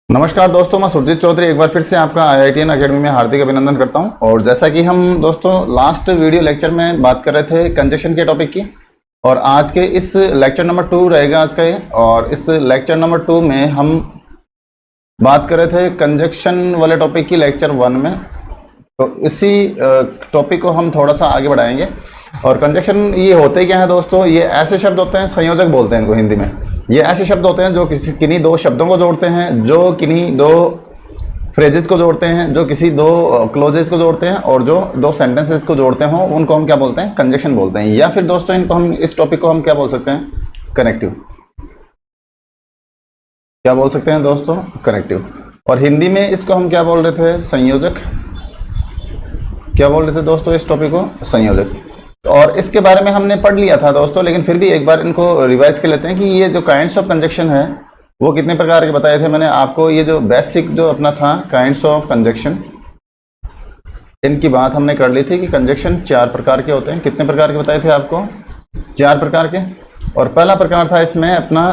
नमस्कार दोस्तों, मैं सुरजीत चौधरी एक बार फिर से आपका IITN अकेडमी में हार्दिक अभिनंदन करता हूं। और जैसा कि हम दोस्तों लास्ट वीडियो लेक्चर में बात कर रहे थे कंजक्शन के टॉपिक की, और आज के इस लेक्चर नंबर 2 रहेगा आज का ये। और इस लेक्चर नंबर 2 में हम बात कर रहे थे कंजक्शन वाले टॉपिक की लेक्चर 1 में। तो इसी टॉपिक को हम थोड़ा सा आगे बढ़ाएंगे। और कंजक्शन ये होते क्या है दोस्तों, ये ऐसे शब्द होते हैं, संयोजक बोलते हैं इनको हिंदी में। ये ऐसे शब्द होते हैं जो किन्हीं दो शब्दों को जोड़ते हैं, जो किन्हीं दो फ्रेजेस को जोड़ते हैं, जो किसी दो क्लोजेस को जोड़ते हैं, और जो दो सेंटेंसेस को जोड़ते हों उनको हम क्या बोलते हैं, कंजक्शन बोलते हैं। या फिर दोस्तों इनको हम, इस टॉपिक को हम क्या बोल सकते हैं, कनेक्टिव। क्या बोल सकते हैं दोस्तों, कनेक्टिव। और हिंदी में इसको हम क्या बोल रहे थे, संयोजक। क्या बोल रहे थे दोस्तों इस टॉपिक को, संयोजक। और इसके बारे में हमने पढ़ लिया था दोस्तों, लेकिन फिर भी एक बार इनको रिवाइज कर लेते हैं कि ये जो काइंड्स ऑफ कंजक्शन है वो कितने प्रकार के बताए थे मैंने आपको। ये जो बेसिक जो अपना था काइंड्स ऑफ कंजक्शन, इनकी बात हमने कर ली थी कि कंजक्शन 4 प्रकार के होते हैं। कितने प्रकार के बताए थे आपको, 4 प्रकार के। और पहला प्रकार था इसमें अपना,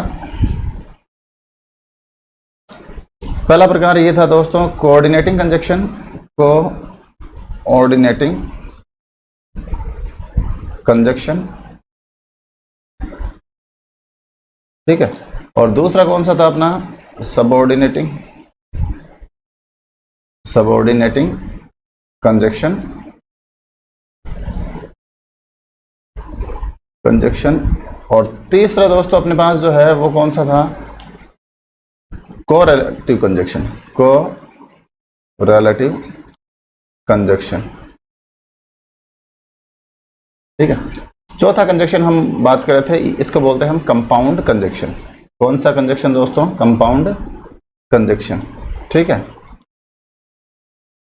पहला प्रकार ये था दोस्तों कोऑर्डिनेटिंग कंजक्शन, कोऑर्डिनेटिंग कंजक्शन, ठीक है। और दूसरा कौन सा था अपना, सबऑर्डिनेटिंग कंजक्शन, और तीसरा दोस्तों अपने पास जो है वो कौन सा था, कोरिलेटिव कंजक्शन, ठीक है। चौथा कंजक्शन हम बात कर रहे थे, इसको बोलते हैं हम कंपाउंड कंजक्शन। कौन सा कंजक्शन दोस्तों, कंपाउंड कंजक्शन, ठीक है।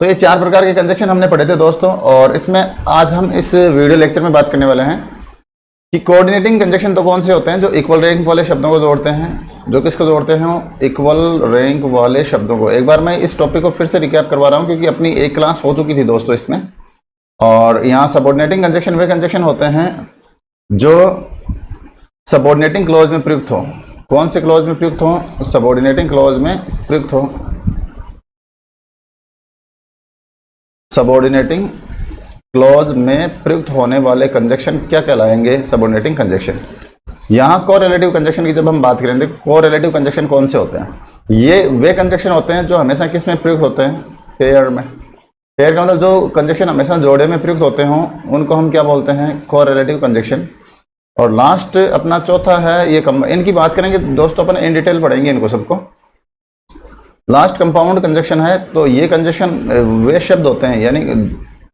तो ये 4 प्रकार के कंजक्शन हमने पढ़े थे दोस्तों। और इसमें आज हम इस वीडियो लेक्चर में बात करने वाले हैं कि कोऑर्डिनेटिंग कंजक्शन तो कौन से होते हैं, जो इक्वल रैंक वाले शब्दों को जोड़ते हैं। जो किसको जोड़ते हैं, इक्वल रैंक वाले शब्दों को। एक बार मैं इस टॉपिक को फिर से रिकैप करवा रहा हूँ, क्योंकि अपनी एक क्लास हो चुकी थी दोस्तों इसमें। और यहाँ सबऑर्डिनेटिंग कंजक्शन वे कंजक्शन होते हैं जो सबऑर्डिनेटिंग क्लॉज में प्रयुक्त हो। कौन से क्लॉज में प्रयुक्त हो, सबऑर्डिनेटिंग क्लॉज में प्रयुक्त हो। सबऑर्डिनेटिंग क्लॉज में प्रयुक्त होने वाले कंजक्शन क्या कहलाएंगे, सबऑर्डिनेटिंग कंजक्शन। यहाँ कोरिलेटिव कंजक्शन की जब हम बात करेंगे, कोरिलेटिव कंजक्शन कौन से होते हैं, ये वे कंजक्शन होते हैं जो हमेशा किस में प्रयुक्त होते हैं, पेयर में। पेयर का मतलब जो कंजक्शन हमेशा जोड़े में प्रयुक्त होते हों उनको हम क्या बोलते हैं, कोरिलेटिव कंजक्शन। और लास्ट अपना चौथा है ये इनकी बात करेंगे दोस्तों, अपन इन डिटेल पढ़ेंगे इनको सबको। लास्ट कंपाउंड कंजक्शन है। तो ये कंजक्शन वे शब्द होते हैं, यानी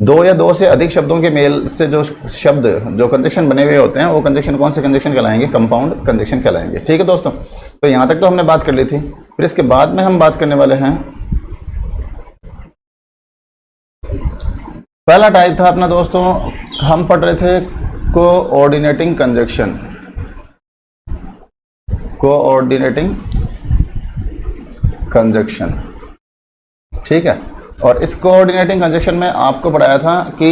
2 या 2 से अधिक शब्दों के मेल से जो शब्द, जो कंजक्शन बने हुए होते हैं, वो कंजक्शन कौन से कंजक्शन कहलाएंगे, कंपाउंड कंजक्शन कहलाएंगे, ठीक है दोस्तों। तो यहाँ तक तो हमने बात कर ली थी। फिर इसके बाद में हम बात करने वाले हैं, पहला टाइप था अपना दोस्तों, हम पढ़ रहे थे कोऑर्डिनेटिंग कंजक्शन, कोऑर्डिनेटिंग कंजक्शन, ठीक है। और इस कोऑर्डिनेटिंग कंजक्शन में आपको पढ़ाया था कि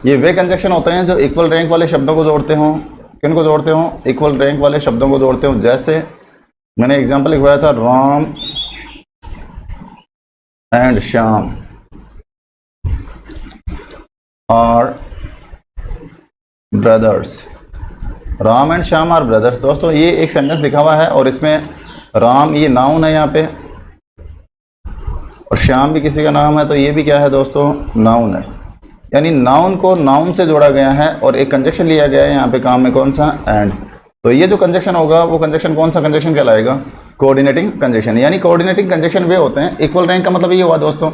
ये वे कंजक्शन होते हैं जो इक्वल रैंक वाले शब्दों को जोड़ते हों। किनको जोड़ते हों, इक्वल रैंक वाले शब्दों को जोड़ते हों। जैसे मैंने एग्जांपल लिखवाया था, राम एंड श्याम और ब्रदर्स। राम एंड श्याम और ब्रदर्स। दोस्तों ये एक सेंटेंस लिखा हुआ है, और इसमें राम ये नाउन है यहाँ पे, और श्याम भी किसी का नाम है, तो ये भी क्या है दोस्तों, नाउन है। यानी नाउन को नाउन से जोड़ा गया है, और एक कंजक्शन लिया गया है यहाँ पे काम में, कौन सा, एंड। तो ये जो कंजक्शन होगा वो कंजक्शन कौन सा कंजक्शन कहलाएगा, कोऑर्डिनेटिंग कंजक्शन। यानी कोऑर्डिनेटिंग कंजक्शन वे होते हैं, इक्वल रैंक का मतलब ये हुआ दोस्तों,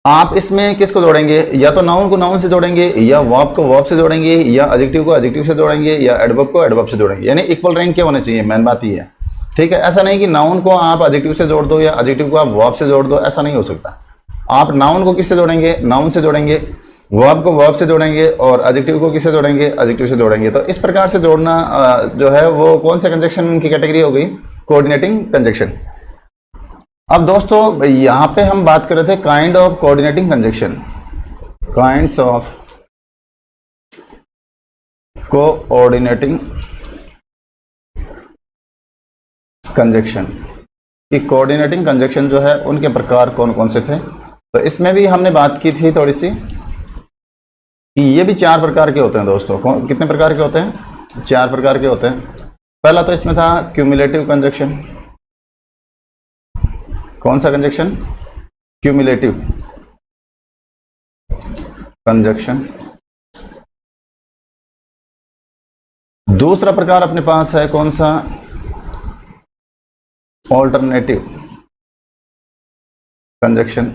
आप इसमें किसको जोड़ेंगे, या तो नाउन को नाउन से जोड़ेंगे, या वर्ब को वर्ब से जोड़ेंगे, या एडजेक्टिव को एडजेक्टिव से जोड़ेंगे, या एडवर्ब को एडवर्ब से जोड़ेंगे। यानी इक्वल रैंक के होने चाहिए, मेन बात ये है, ठीक है। ऐसा नहीं कि नाउन को आप एडजेक्टिव से जोड़ दो या एडजेक्टिव को आप वर्ब से जोड़ दो, ऐसा नहीं हो सकता। आप नाउन को किससे जोड़ेंगे, नाउन से जोड़ेंगे, वर्ब को वर्ब से जोड़ेंगे, और एडजेक्टिव को किससे जोड़ेंगे, एडजेक्टिव से जोड़ेंगे। तो इस प्रकार से जोड़ना जो है वो कौन से कंजक्शन की कैटेगरी हो गई, कोऑर्डिनेटिंग कंजक्शन। अब दोस्तों यहाँ पे हम बात कर रहे थे kind of coordinating conjunction, kinds of coordinating conjunction. कि कोऑर्डिनेटिंग कंजक्शन जो है उनके प्रकार कौन कौन से थे। तो इसमें भी हमने बात की थी थोड़ी सी कि ये भी 4 प्रकार के होते हैं दोस्तों। कितने प्रकार के होते हैं? 4 प्रकार के होते हैं। पहला तो इसमें था क्यूमुलेटिव कंजक्शन। कौन सा कंजक्शन? Cumulative conjunction. दूसरा प्रकार अपने पास है कौन सा? Alternative conjunction.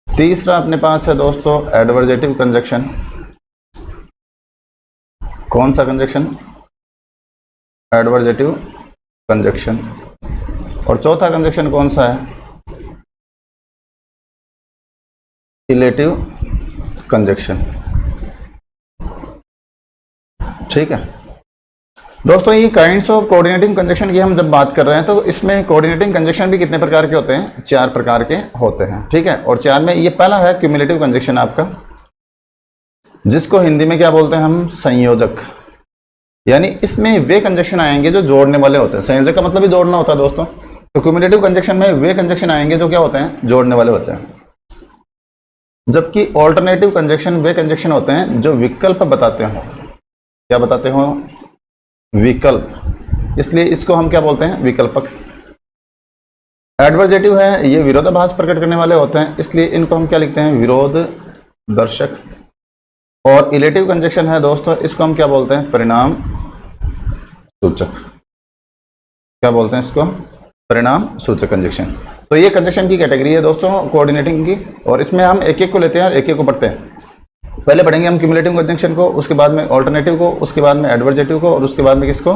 तीसरा अपने पास है दोस्तों एडवर्जेटिव कंजक्शन। कौन सा कंजक्शन? एडवर्जेटिव कंजक्शन। और चौथा कंजक्शन कौन सा है? Illative conjunction. ठीक है दोस्तों, ये काइंड्स ऑफ कोऑर्डिनेटिंग कंजक्शन की हम जब बात कर रहे हैं तो इसमें कोऑर्डिनेटिंग कंजक्शन भी कितने प्रकार के होते हैं? 4 प्रकार के होते हैं। ठीक है, और 4 में ये पहला है क्यूमुलेटिव कंजक्शन आपका, जिसको हिंदी में क्या बोलते हैं हम? संयोजक। यानी इसमें वे कंजक्शन आएंगे जो जोड़ने वाले होते हैं। संयोजक का मतलब ही जोड़ना होता है दोस्तों। तो क्यूमुलेटिव कंजक्शन में वे कंजक्शन आएंगे जो क्या होते हैं? जोड़ने वाले होते हैं। जबकि ऑल्टरनेटिव कंजक्शन वे कंजक्शन होते हैं जो विकल्प बताते हो। क्या बताते हो? विकल्प। इसलिए इसको हम क्या बोलते हैं? विकल्पक। एडवर्जेटिव है, ये विरोधाभास प्रकट करने वाले होते हैं, इसलिए इनको हम क्या लिखते हैं? विरोध दर्शक। और इलेटिव कंजक्शन है दोस्तों, इसको हम क्या बोलते हैं? परिणाम सूचक। क्या बोलते हैं इसको? परिणाम सूचक कंजक्शन। तो ये कंजक्शन की कैटेगरी है दोस्तों कोऑर्डिनेटिंग की, और इसमें हम एक एक को लेते हैं और एक एक को पढ़ते हैं। पहले पढ़ेंगे हम क्यूमुलेटिव कंजक्शन को, उसके बाद में ऑल्टरनेटिव को, उसके बाद में एडवर्जेटिव को, और उसके बाद में किसको?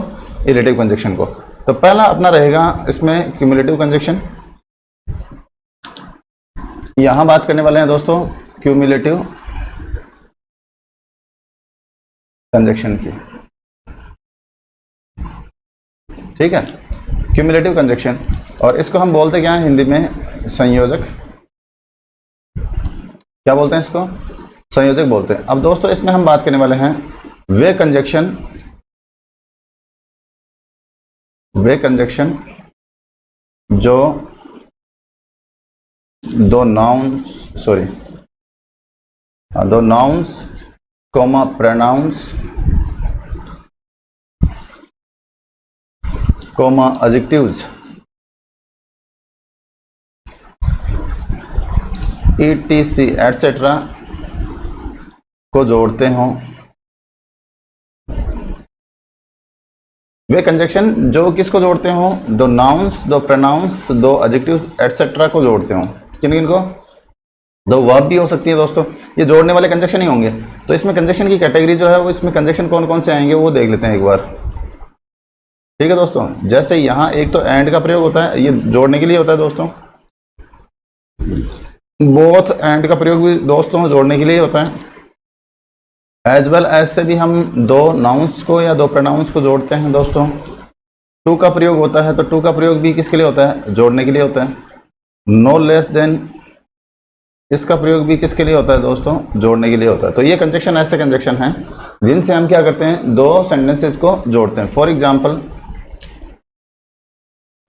इलेटिव कंजक्शन को। तो पहला अपना रहेगा इसमें क्यूमुलेटिव कंजक्शन। यहां बात करने वाले हैं दोस्तों क्यूमुलेटिव कंजक्शन की। ठीक है, क्यूमुलेटिव कंजक्शन, और इसको हम बोलते क्या हैं हिंदी में? संयोजक। क्या बोलते हैं इसको? संयोजक बोलते हैं। अब दोस्तों इसमें हम बात करने वाले हैं वे कंजक्शन जो दो nouns comma pronouns comma adjectives etc etcetera को जोड़ते हों। वे कंजक्शन जो किसको जोड़ते हों? दो नाउन्स, दो प्रोनाउंस, दो एडजेक्टिव्स एटसेट्रा को जोड़ते हों। किन किन को? दो वर्ब भी हो सकती है दोस्तों, ये जोड़ने वाले कंजक्शन ही होंगे। तो इसमें कंजक्शन की कैटेगरी जो है वो, इसमें कंजक्शन कौन कौन से आएंगे वो देख लेते हैं एक बार। ठीक है दोस्तों, जैसे यहाँ एक तो एंड का प्रयोग होता है, ये जोड़ने के लिए होता है दोस्तों। बोथ एंड का प्रयोग भी दोस्तों जोड़ने के लिए होता है। एज वेल एज से भी हम दो नाउन्स को या दो प्रोनाउंस को जोड़ते हैं दोस्तों। टू का प्रयोग होता है, तो टू का प्रयोग भी किसके लिए होता है? जोड़ने के लिए होता है। नो लेस देन, इसका प्रयोग भी किसके लिए होता है दोस्तों? जोड़ने के लिए होता है। तो ये कंजक्शन ऐसे कंजक्शन हैं जिनसे हम क्या करते हैं? दो सेंटेंसेस को जोड़ते हैं। फॉर एग्जाम्पल,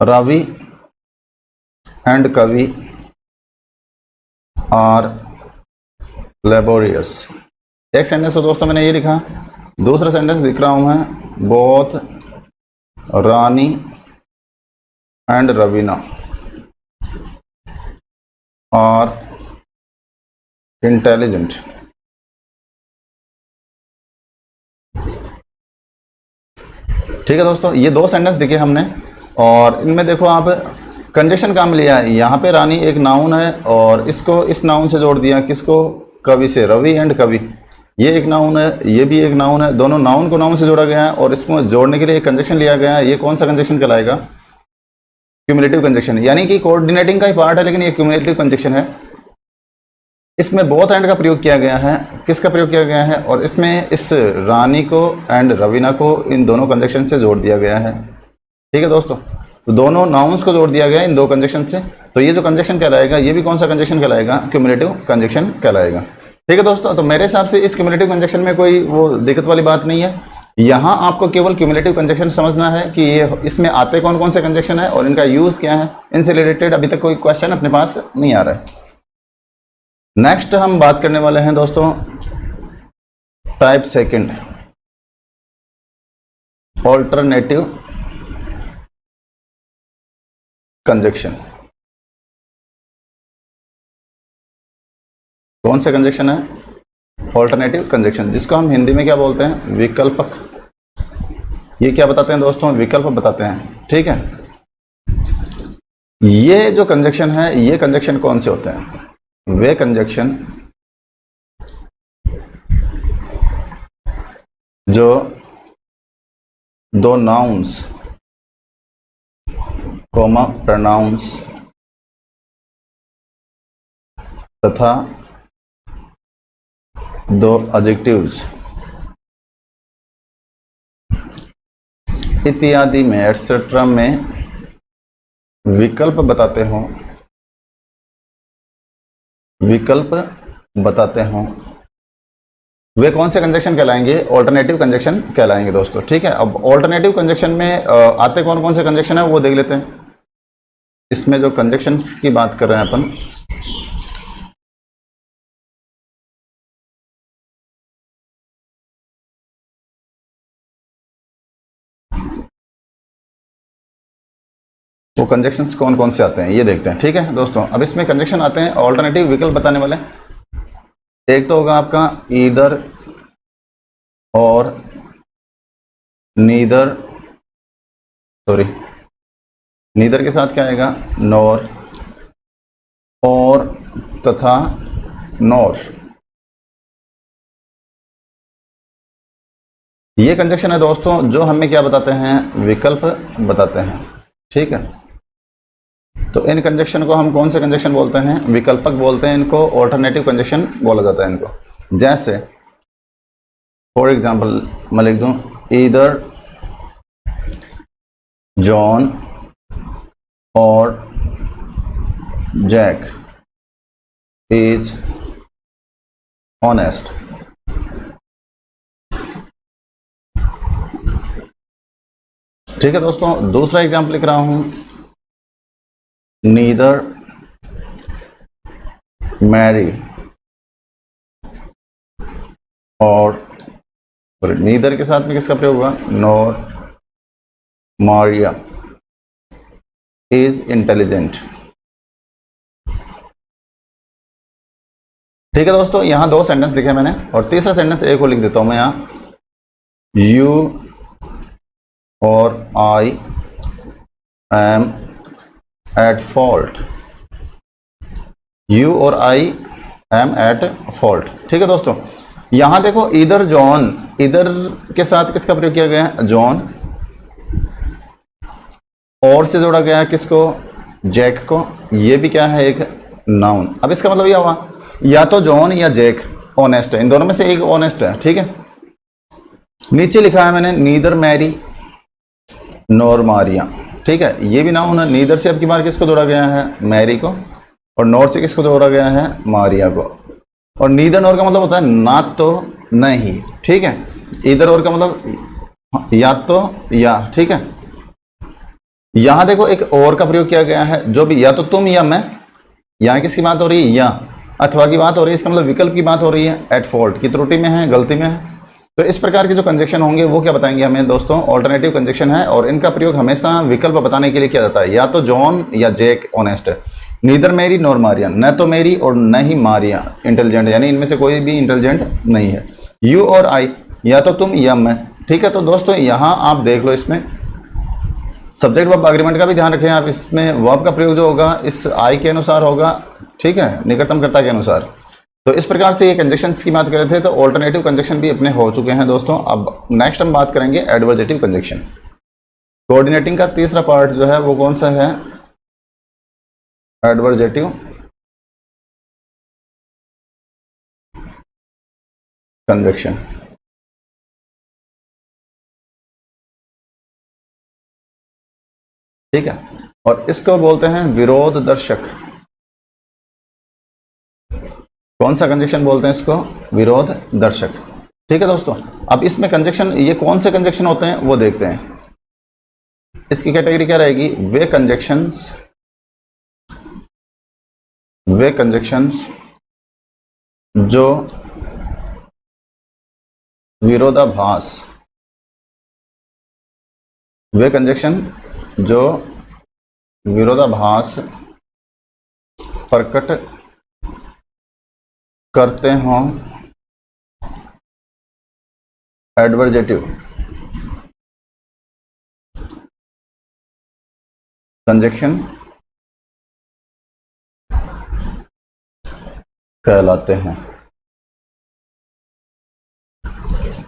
रवि एंड कवि आर लेबोरियस। एक सेंटेंस तो दोस्तों मैंने ये लिखा, दूसरा सेंटेंस लिख रहा हूं मैं, both Rani and Raveena are intelligent. ठीक है दोस्तों, ये दो सेंटेंस दिखे हमने, और इनमें देखो आप कंजक्शन काम लिया है। यहाँ पे रानी एक नाउन है और इसको इस नाउन से जोड़ दिया, किसको? कवि से। रवि एंड कवि, ये एक नाउन है, ये भी एक नाउन है, दोनों नाउन को नाउन से जोड़ा गया है और इसको जोड़ने के लिए एक कंजक्शन लिया गया है। ये कौन सा कंजक्शन कहलाएगा? Cumulative conjunction. यानी कि कोऑर्डिनेटिंग का ही पार्ट है, लेकिन ये क्यूमुलेटिव कंजक्शन है। इसमें बोथ एंड का प्रयोग किया गया है। किसका प्रयोग किया गया है? और इसमें इस रानी को एंड रवीना को इन दोनों कंजक्शन से जोड़ दिया गया है। ठीक है दोस्तों, तो दोनों नाउन्स को जोड़ दिया गया इन दो कंजक्शन से। तो ये जो कंजक्शन कहलाएगा, ये भी कौन सा कंजक्शन कहलाएगा? क्यूमुलेटिव कंजक्शन कहलाएगा। ठीक है दोस्तों, तो मेरे हिसाब से इस क्यूमुलेटिव कंजक्शन में कोई वो दिक्कत वाली बात नहीं है। यहाँ आपको केवल क्यूमुलेटिव कंजक्शन समझना है कि ये इसमें आते कौन कौन से कंजक्शन है और इनका यूज क्या है। इनसे रिलेटेड अभी तक कोई क्वेश्चन अपने पास नहीं आ रहा है। नेक्स्ट हम बात करने वाले हैं दोस्तों टाइप सेकंड, ऑल्टरनेटिव कंजक्शन। कौन से कंजक्शन है? ऑल्टरनेटिव कंजक्शन, जिसको हम हिंदी में क्या बोलते हैं? विकल्पक। ये क्या बताते हैं दोस्तों? विकल्प बताते हैं। ठीक है, ये जो कंजक्शन है, ये कंजक्शन कौन से होते हैं? वे कंजक्शन जो दो नाउन्स कॉमा प्रोनाउंस तथा दो एडजेक्टिव्स इत्यादि में एटसेट्रा में विकल्प बताते हो, विकल्प बताते हो, वे कौन से कंजक्शन कहलाएंगे? ऑल्टरनेटिव कंजक्शन कहलाएंगे दोस्तों। ठीक है, अब ऑल्टरनेटिव कंजक्शन में आते कौन कौन से कंजक्शन है वो देख लेते हैं। इसमें जो कंजक्शन की बात कर रहे हैं अपन, वो कंजक्शंस कौन कौन से आते हैं ये देखते हैं। ठीक है दोस्तों, अब इसमें कंजक्शन आते हैं ऑल्टरनेटिव विकल्प बताने वाले। एक तो होगा आपका ईदर और नीदर, सॉरी नीदर के साथ क्या आएगा? नॉर, और तथा नॉर। ये कंजक्शन है दोस्तों जो हमें क्या बताते हैं? विकल्प बताते हैं। ठीक है, तो इन कंजक्शन को हम कौन से कंजक्शन बोलते हैं? विकल्पक बोलते हैं इनको, ऑल्टरनेटिव कंजक्शन बोला जाता है इनको। जैसे फॉर एग्जांपल मैं लिख दूं ईदर जॉन और जैक इज ऑनेस्ट। ठीक है दोस्तों, दूसरा एग्जांपल लिख रहा हूं नीदर मैरी और नीदर के साथ में किसका प्रयोग हुआ? Nor Maria is intelligent. ठीक है दोस्तों, यहां दो सेंटेंस लिखे मैंने और तीसरा सेंटेंस एक को लिख देता हूं मैं यहां, यू और I am at fault. You और आई एम एट फॉल्ट। ठीक है दोस्तों, यहां देखो इधर जॉन, इधर के साथ किसका प्रयोग किया गया है? जॉन, और से जोड़ा गया है किसको? जैक को। ये भी क्या है? एक नाउन। अब इसका मतलब यह हुआ या तो जॉन या जैक ऑनेस्ट है, इन दोनों में से एक ऑनेस्ट है। ठीक है, नीचे लिखा है मैंने नीदर मैरी नॉर मारिया। ठीक है, ये भी नाउन है। नीदर से अब की बार किसको जोड़ा गया है? मैरी को, और नॉर से किसको जोड़ा गया है? मारिया को। और नीदर नॉर का मतलब होता है ना तो नहीं। ठीक है, इधर और का मतलब या तो या। ठीक है, यहां देखो एक और का प्रयोग किया गया है, जो भी या तो तुम या मैं। यहां किसकी बात हो रही है? या अथवा की बात हो रही है, इसका मतलब विकल्प की बात हो रही है। एट फॉल्ट की त्रुटि में है, गलती में है। तो इस प्रकार के जो कंजक्शन होंगे वो क्या बताएंगे हमें दोस्तों? ऑल्टरनेटिव कंजक्शन है, और इनका प्रयोग हमेशा विकल्प बताने के लिए किया जाता है। या तो जॉन या जैक ऑनेस्ट है, नीदर मेरी नॉर मारिया, न तो मेरी और न ही मारिया इंटेलिजेंट, यानी इनमें से कोई भी इंटेलिजेंट नहीं है। यू और आई, या तो तुम या मैं। ठीक है, तो दोस्तों यहां आप देख लो, इसमें सब्जेक्ट वर्ब एग्रीमेंट का भी ध्यान रखें आप। इसमें वर्ब का प्रयोग जो होगा इस आई के अनुसार होगा। ठीक है, निकटतम कर्ता के अनुसार। तो इस प्रकार से ये कंजक्शंस की बात कर रहे थे, तो ऑल्टरनेटिव कंजक्शन भी अपने हो चुके हैं दोस्तों। अब नेक्स्ट हम बात करेंगे एडवर्जेटिव कंजक्शन। कोऑर्डिनेटिंग का तीसरा पार्ट जो है वो कौन सा है? एडवर्जेटिव कंजक्शन। ठीक है, और इसको बोलते हैं विरोध दर्शक। कौन सा कंजक्शन बोलते हैं इसको? विरोध दर्शक। ठीक है दोस्तों। अब इसमें कंजक्शन, ये कौन से कंजक्शन होते हैं वो देखते हैं। इसकी कैटेगरी क्या रहेगी? वे कंजक्शंस जो विरोधाभास, वे कंजक्शन जो विरोधाभास प्रकट करते हों एडवर्जेटिव कंजक्शन कहलाते हैं।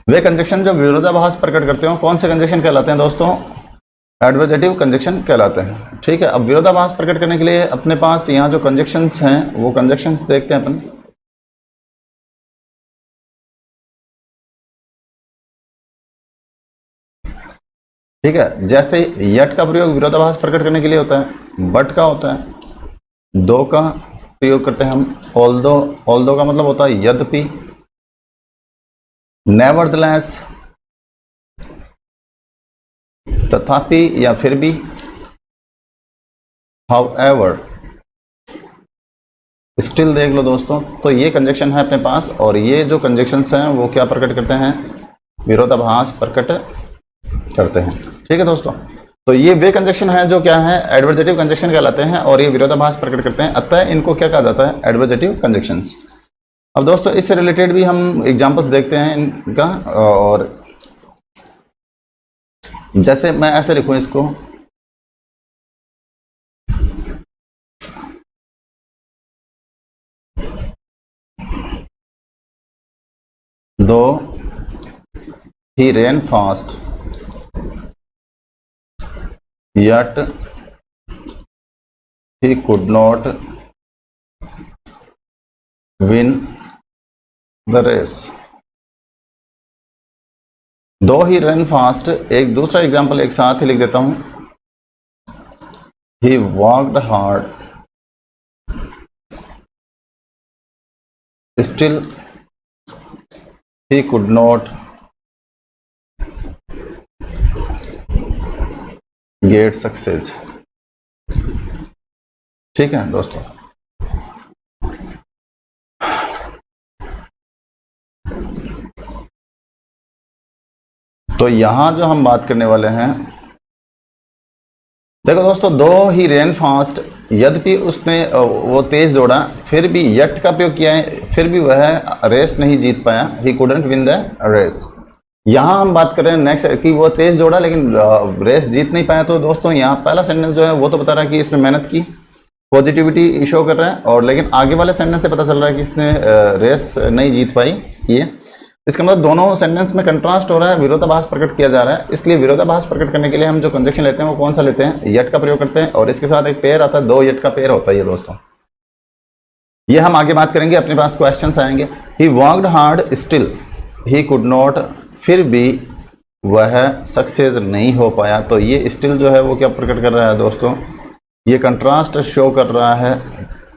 वे कंजक्शन जो विरोधाभास प्रकट करते हो कौन से कंजक्शन कहलाते हैं दोस्तों? एडवर्जेटिव कंजक्शन कहलाते हैं। ठीक है, अब विरोधाभास प्रकट करने के लिए अपने पास यहाँ जो कंजक्शंस हैं वो कंजक्शंस देखते हैं अपन। ठीक है, जैसे यट का प्रयोग विरोधाभास प्रकट करने के लिए होता है, बट का होता है, दो का प्रयोग करते हैं हम, ऑल्दो का मतलब होता है यद्यपि, नेवरदलेस तथापि या फिर भी, हाउएवर, स्टिल देख लो दोस्तों। तो ये कंजक्शन है अपने पास, और ये जो कंजक्शंस हैं वो क्या प्रकट करते हैं? विरोधाभास प्रकट करते हैं। ठीक है दोस्तों, तो ये वे कंजक्शन है जो क्या है? एडवर्जेटिव कंजक्शन कहलाते हैं, और ये विरोधाभास प्रकट करते हैं, अतः इनको क्या कहा जाता है? एडवर्जेटिव कंजक्शंस। अब दोस्तों इससे रिलेटेड भी हम एग्जांपल्स देखते हैं इनका, और जैसे मैं ऐसे लिखूं इसको, though he ran fast yet he could not win the race। दो ही रन फास्ट, एक दूसरा एग्जाम्पल एक साथ ही लिख देता हूं, he worked hard still he could not get success. ठीक है दोस्तों, तो यहां जो हम बात करने वाले हैं, देखो दोस्तों, दो ही रेन फास्ट, यद्यपि उसने वो तेज दौड़ा, फिर भी यट का प्रयोग किया है, फिर भी वह रेस नहीं जीत पाया, he couldn't win the race. यहाँ हम बात कर रहे हैं नेक्स्ट कि वो तेज दौड़ा लेकिन रेस जीत नहीं पाया। तो दोस्तों यहाँ पहला सेंटेंस जो है वो तो बता रहा है कि इसने मेहनत की, पॉजिटिविटी शो कर रहा है, और लेकिन आगे वाले सेंटेंस से पता चल रहा है कि इसने रेस नहीं जीत पाई। ये इसका मतलब दोनों सेंटेंस में कंट्रास्ट हो रहा है, विरोधाभास प्रकट किया जा रहा है। इसलिए विरोधाभास प्रकट करने के लिए हम जो कंजक्शन लेते हैं वो कौन सा लेते हैं? यट का प्रयोग करते हैं, और इसके साथ एक पेयर आता है, दो यट का पेयर होता है ये दोस्तों। ये हम आगे बात करेंगे, अपने पास क्वेश्चन आएंगे। ही worked hard still he could not, फिर भी वह सक्सेस नहीं हो पाया। तो ये स्टिल जो है वो क्या प्रकट कर रहा है दोस्तों? ये कंट्रास्ट शो कर रहा है।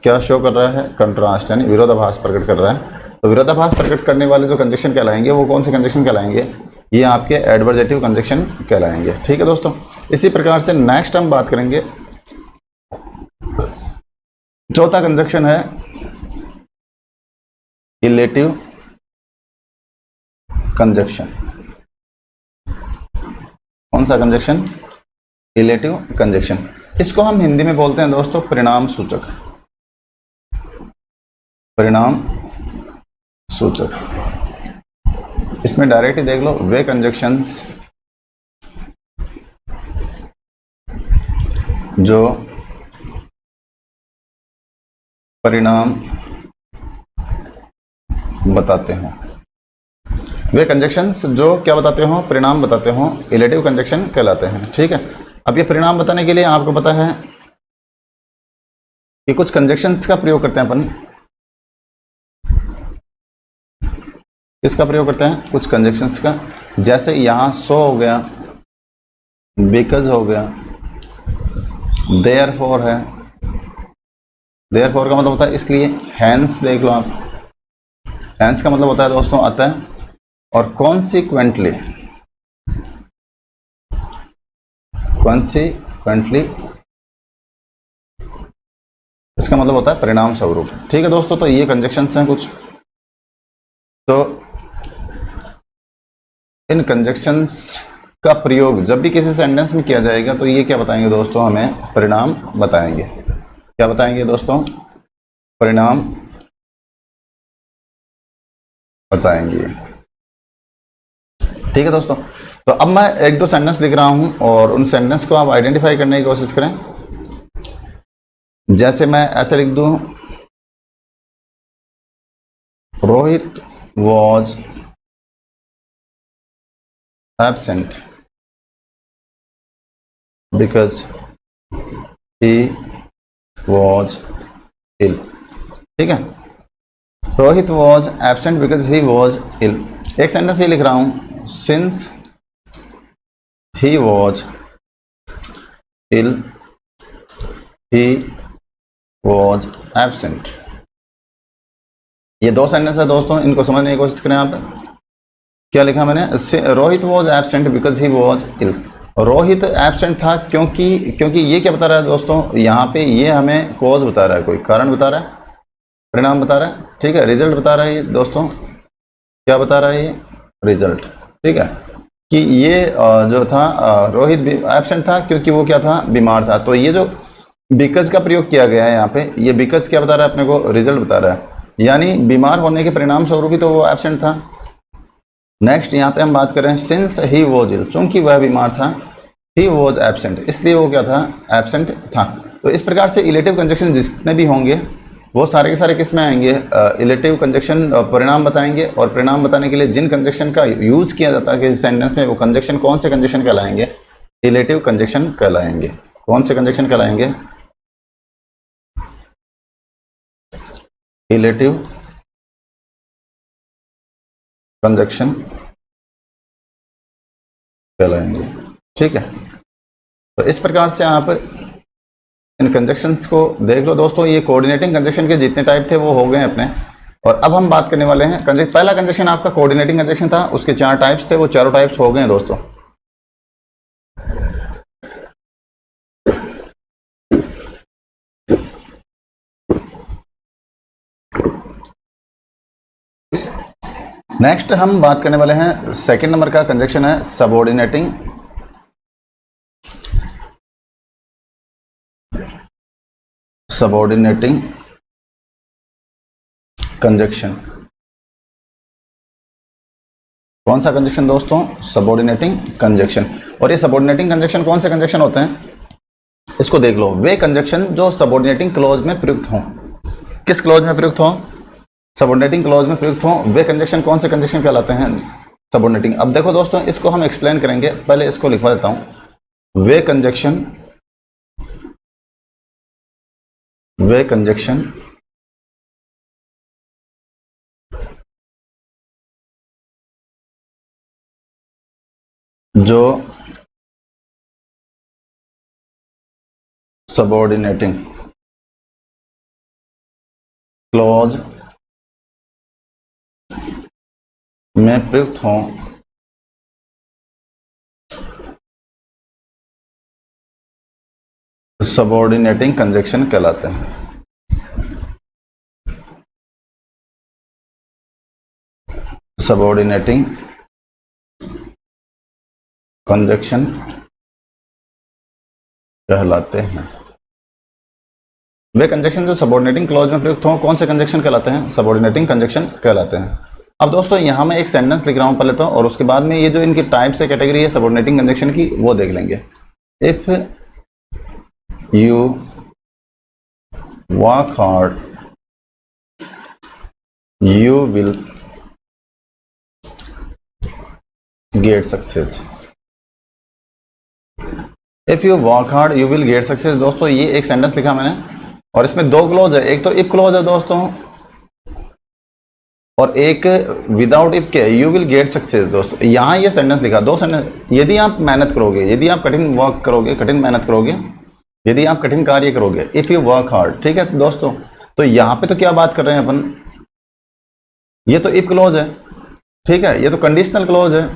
क्या शो कर रहा है? कंट्रास्ट, यानी विरोधाभास प्रकट कर रहा है। तो विरोधाभास प्रकट करने वाले जो कंजक्शन कहलाएंगे वो कौन से कंजक्शन कहलाएंगे? ये आपके एडवर्जेटिव कंजक्शन कहलाएंगे। ठीक है दोस्तों, इसी प्रकार से नेक्स्ट हम बात करेंगे, चौथा कंजक्शन है इलेटिव कंजक्शन। कौन सा कंजक्शन? Illative conjunction. इसको हम हिंदी में बोलते हैं दोस्तों परिणाम सूचक। परिणाम सूचक। इसमें डायरेक्ट ही देख लो, वे कंजक्शंस जो परिणाम बताते हो, वे कंजक्शंस जो क्या बताते हो? परिणाम बताते हो, इलेटिव कंजक्शन कहलाते हैं। ठीक है, अब ये परिणाम बताने के लिए आपको पता है कि कुछ कंजक्शंस का प्रयोग करते हैं अपन। किसका प्रयोग करते हैं? कुछ कंजक्शंस का। जैसे यहां सो हो गया, बिकॉज हो गया, देयरफॉर है, देयरफॉर का मतलब होता है इसलिए। हैंस देख लो आप, हैंस का मतलब होता है दोस्तों अतः। और कॉन्सिक्वेंटली इसका मतलब होता है परिणाम स्वरूप। ठीक है दोस्तों, तो ये कंजक्शंस हैं कुछ। तो इन कंजक्शंस का प्रयोग जब भी किसी सेंटेंस में किया जाएगा तो ये क्या बताएंगे दोस्तों, हमें परिणाम बताएंगे। क्या बताएंगे दोस्तों, परिणाम बताएंगे। ठीक है दोस्तों, तो अब मैं एक दो सेंटेंस लिख रहा हूं और उन सेंटेंस को आप आइडेंटिफाई करने की कोशिश करें। जैसे मैं ऐसे लिख दूं, Rohit was absent because he was ill. ठीक है, Rohit was absent because he was ill. एक सेंटेंस ये लिख रहा हूं, since he was ill he was absent. ये दो सेंटेंस है दोस्तों, इनको समझने की कोशिश करें आप। क्या लिखा मैंने, Rohit was absent because he was ill. Rohit absent था क्योंकि ये क्या बता रहा है दोस्तों, यहाँ पे ये हमें कॉज बता रहा है, कोई कारण बता रहा है, परिणाम बता रहा है। ठीक है, रिजल्ट बता रहा है ये दोस्तों, क्या बता रहा है ये, रिजल्ट। ठीक है, कि ये जो था रोहित एब्सेंट था क्योंकि वो क्या था, बीमार था। तो ये जो बिकॉज का प्रयोग किया गया है यहाँ पे, ये बिकॉज क्या बता रहा है अपने को, रिजल्ट बता रहा है, यानी बीमार होने के परिणाम स्वरूप ही तो वो एब्सेंट था। नेक्स्ट यहाँ पे हम बात करें, सिंस ही वॉज इल, चूंकि वह बीमार था, ही वॉज एब्सेंट, इसलिए वो क्या था, एब्सेंट था। तो इस प्रकार से इलेटिव कंजक्शन जितने भी होंगे वो सारे के सारे किस में आएंगे, इलेटिव कंजक्शन परिणाम बताएंगे। और परिणाम बताने के लिए जिन कंजक्शन का यूज किया जाता है किसी सेंटेंस में, वो कंजक्शन कौन से कंजक्शन कहलाएंगे, इलेटिव कंजक्शन कहलाएंगे। कौन से कंजक्शन कहलाएंगे, इलेटिव कंजक्शन कहलाएंगे। ठीक है, तो इस प्रकार से आप इन कंजक्शंस को देख लो दोस्तों। ये कोऑर्डिनेटिंग कंजक्शन के जितने टाइप थे वो हो गए अपने। और अब हम बात करने वाले हैं पहला कंजक्शन आपका कोऑर्डिनेटिंग कंजक्शन था, उसके 4 टाइप्स थे, वो चारों टाइप्स हो गए हैं दोस्तों। नेक्स्ट हम बात करने वाले हैं, सेकंड नंबर का कंजक्शन है सबऑर्डिनेटिंग कंजक्शन। कौन सा कंजक्शन दोस्तों, सबऑर्डिनेटिंग कंजक्शन। और ये सबऑर्डिनेटिंग कंजक्शन कौन से कंजक्शन होते हैं, इसको देख लो। वे कंजक्शन जो सबऑर्डिनेटिंग क्लॉज में प्रयुक्त हों। किस क्लॉज में प्रयुक्त हों, सबऑर्डिनेटिंग क्लॉज में प्रयुक्त हों, वे कंजक्शन कौन से कंजक्शन कहलाते हैं, सबऑर्डिनेटिंग। अब देखो दोस्तों, इसको हम एक्सप्लेन करेंगे, पहले इसको लिखवा देता हूं। वे कंजक्शन जो सबऑर्डिनेटिंग क्लॉज में प्रयुक्त हों, सबऑर्डिनेटिंग कंजक्शन कहलाते हैं। सबऑर्डिनेटिंग कंजक्शन कहलाते हैं। वे कंजक्शन जो सबऑर्डिनेटिंग क्लॉज में प्रयुक्त हों, कौन से कंजक्शन कहलाते हैं, सबऑर्डिनेटिंग कंजक्शन कहलाते हैं। अब दोस्तों यहां मैं एक सेंटेंस लिख रहा हूं पहले तो, और उसके बाद में ये जो इनकी टाइप्स है, कैटेगरी है सबऑर्डिनेटिंग कंजक्शन की, वो देख लेंगे। If you work hard you will get success. If you work hard you will get success. दोस्तों ये एक सेंटेंस लिखा मैंने, और इसमें 2 क्लॉज है, एक तो इफ क्लॉज है दोस्तों, और एक विदाउट इफ के, यू विल गेट सक्सेस। दोस्तों यहां ये सेंटेंस लिखा, 2 सेंटेंस। यदि आप मेहनत करोगे, यदि आप कठिन वर्क करोगे, कठिन मेहनत करोगे, यदि आप कठिन कार्य करोगे, इफ यू वर्क हार्ड। ठीक है दोस्तों, तो यहां पे तो क्या बात कर रहे हैं अपन, ये तो इफ क्लॉज है। ठीक है, ये तो कंडीशनल क्लोज है।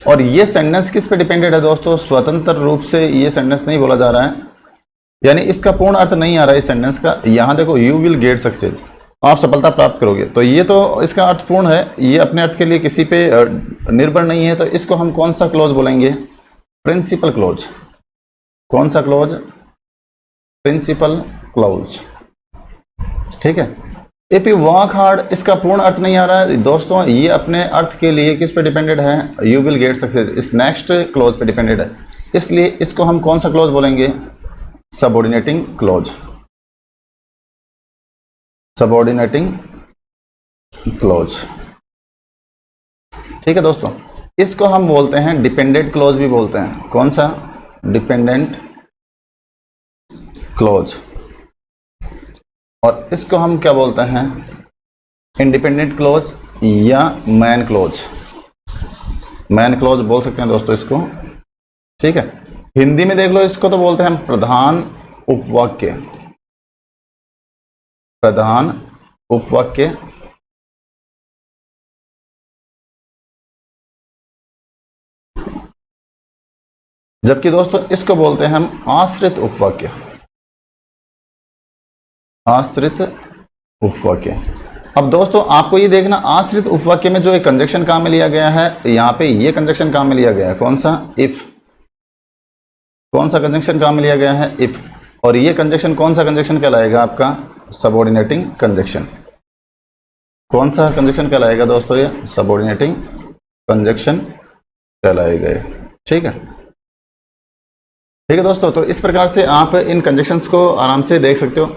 और ये सेंटेंस किस पे डिपेंडेड है दोस्तों? स्वतंत्र रूप से ये सेंटेंस नहीं बोला जा रहा है, यानी इसका पूर्ण अर्थ नहीं आ रहा है इस सेंटेंस का। यहां देखो, यू विल गेट सक्सेस, आप सफलता प्राप्त करोगे, तो ये तो इसका अर्थ पूर्ण है, ये अपने अर्थ के लिए किसी पे निर्भर नहीं है। तो इसको हम कौन सा क्लोज बोलेंगे? Principal clause. कौन सा क्लोज? Principal close. ठीक है। इफ यू वर्क हार्ड, इसका पूर्ण अर्थ नहीं आ रहा है दोस्तों, ये अपने अर्थ के लिए किस पे डिपेंडेड है? यू विल गेट सक्सेस, इस नेक्स्ट क्लोज पे डिपेंडेड है, इसलिए इसको हम कौन सा क्लोज बोलेंगे? Subordinating close. Subordinating close. ठीक है दोस्तों, इसको हम बोलते हैं डिपेंडेंट क्लोज भी बोलते हैं। कौन सा? Dependent clause. और इसको हम क्या बोलते हैं? इंडिपेंडेंट क्लोज या मैन क्लोज। मैन क्लोज बोल सकते हैं दोस्तों इसको। ठीक है, हिंदी में देख लो, इसको तो बोलते हैं हम प्रधान उपवाक्य। प्रधान उपवाक्य। जबकि दोस्तों इसको बोलते हैं हम आश्रित उपवाक्य। आश्रित उपवाक्य। अब दोस्तों आपको ये देखना, आश्रित उपवाक्य में जो एक कंजक्शन काम में लिया गया है, यहां पे ये कंजक्शन काम में लिया गया है। कौन सा? इफ। कौन सा कंजक्शन काम में लिया गया है? इफ। और ये कंजक्शन कौन सा कंजक्शन कहलाएगा आपका? Subordinating conjunction. कौन सा कंजक्शन कहलाएगा दोस्तों? ये सबऑर्डिनेटिंग कंजक्शन कहलाएगा। ठीक है, ठीक है दोस्तों। तो इस प्रकार से आप इन कंजक्शंस को आराम से देख सकते हो